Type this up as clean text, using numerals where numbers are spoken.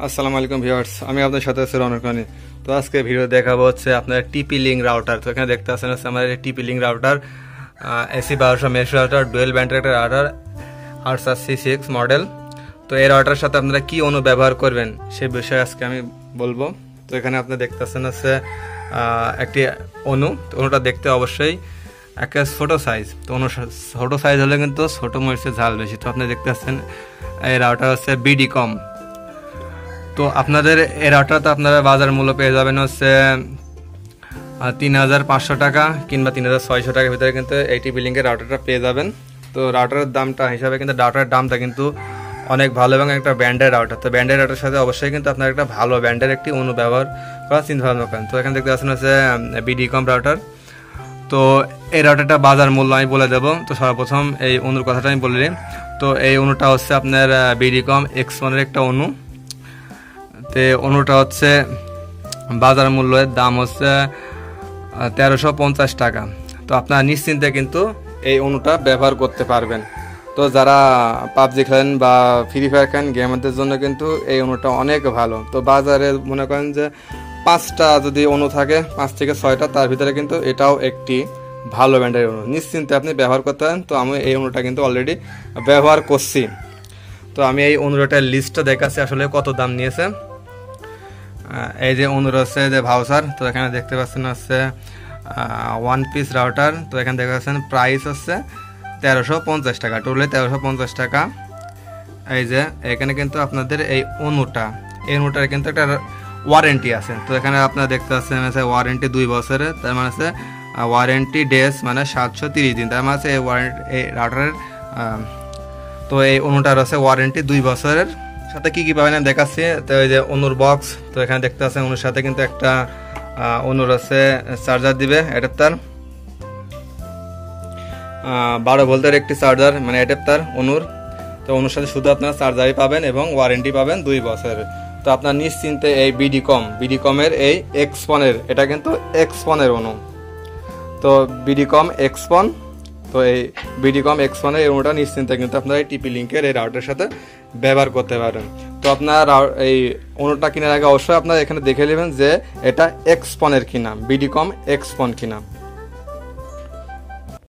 আসসালামু আলাইকুম ভিউয়ার্স, আমি আপনাদের সাথে আছি রনক রানী। তো আজকে ভিডিও দেখাবো হচ্ছে আপনার টিপি লিঙ্ক রাউটার। তো এখানে দেখতে পাচ্ছেন হচ্ছে আমার টিপি link router, AC 1200 mesh router, dual ব্যান্ডের একটা রাউটার, আরসাস C6 মডেল। তো এই রাউটারের সাথে আপনারা কি অনু ব্যবহার করবেন সে বিষয়ে আজকে আমি বলবো। তো এখানে আপনি দেখতে পাচ্ছেন হচ্ছে একটি অনু। তো অনুটা দেখতে অবশ্যই একটা ছোটো সাইজ। তো অনু ছোটো সাইজ হলে কিন্তু ছোটো মরিচের ঝাল বেশি। তো আপনি দেখতে পাচ্ছেন এই রাউটার হচ্ছে বিডিকম। তো আপনাদের এই রাউটারটা আপনারা বাজার মূল্য পেয়ে যাবেন হচ্ছে 3500 টাকা কিংবা 3600 টাকার ভিতরে কিন্তু এই টিপি লিঙ্কের রাউটারটা পেয়ে যাবেন। তো রাউটারের দামটা হিসাবে কিন্তু রাউটারের দামটা কিন্তু অনেক ভালো এবং একটা ব্র্যান্ডের রাউটার। তো ব্র্যান্ডের রাউটারের সাথে অবশ্যই কিন্তু আপনার একটা ভালো ব্র্যান্ডের একটি অনু ব্যবহার করার চিন্তা ভাবনা করেন। তো এখানে দেখতে পাচ্ছেন হচ্ছে বিডিকম রাউটার। তো এই রাউটারটা বাজার মূল্য আমি বলে দেবো। তো সর্বপ্রথম এই অনুর কথাটা আমি বলে দিই। তো এই অনুটা হচ্ছে আপনার বিডিকম X1 এর একটা অনু। তো অনুটা হচ্ছে বাজার মূল্যের দাম হচ্ছে 1350 টাকা। তো আপনার নিশ্চিন্তে কিন্তু এই অনুটা ব্যবহার করতে পারবেন। তো যারা পাবজি খেলেন বা ফ্রি ফায়ার খেলেন, গেমারদের জন্য কিন্তু এই অনুটা অনেক ভালো। তো বাজারে মনে করেন যে 5টা যদি অনু থাকে, 5 থেকে 6টা, তার ভিতরে কিন্তু এটাও একটি ভালো ব্র্যান্ডের অনু, নিশ্চিন্তে আপনি ব্যবহার করতে পারেন। তো আমি এই অনুটা কিন্তু অলরেডি ব্যবহার করছি। তো আমি এই অনুটার লিস্টটা দেখাচ্ছি আসলে কত দাম নিয়েছে। এই যে অনুর হচ্ছে যে ভাউচার। তো এখানে দেখতে পাচ্ছেন হচ্ছে 1 পিস রাউটার। তো এখানে দেখতে পাচ্ছেন প্রাইস হচ্ছে 1350 টাকা, টোটালি 1350 টাকা। এই যে এখানে কিন্তু আপনাদের এই অনুটার কিন্তু একটা ওয়ারেন্টি আছে। তো এখানে আপনারা দেখতে পাচ্ছেন আছে ওয়ারেন্টি 2 বছরের, তার মানে আছে ওয়ারেন্টি ডেজ মানে 730 দিন, তার মানে আছে এই রাউটারের। তো এই অনুটার আছে ওয়ারেন্টি 2 বছরের। সাথে কি কি পাবেন আমি দেখাচ্ছি। তো এই যে অনুর বক্স। তো এখানে দেখতে পাচ্ছেন অনুর সাথে কিন্তু একটা অনুর আছে চার্জার দিবে অ্যাডাপ্টার, 12 ভোল্টের একটি চার্জার মানে অ্যাডাপ্টার অনুর। তো অনুর সাথে শুধু আপনারা চার্জারই পাবেন এবং ওয়ারেন্টি পাবেন 2 বছরের। তো আপনার নিশ্চিন্তে এই বিডিকমের এই X1 এর, এটা কিন্তু X1 এর অনু। তো বিডিকম X1, তো এই বিডিকম X1 এর অনুটা নিশ্চিন্তে কিন্তু আপনারা এই টিপি লিঙ্কের এই রাউটারের সাথে ব্যবহার করতে পারেন। তো আপনার এই অনুটা কেনার আগে অবশ্যই আপনারা এখানে দেখে নেবেন যে এটা X1 এর কিনা, বিডিকম X1 কিনা।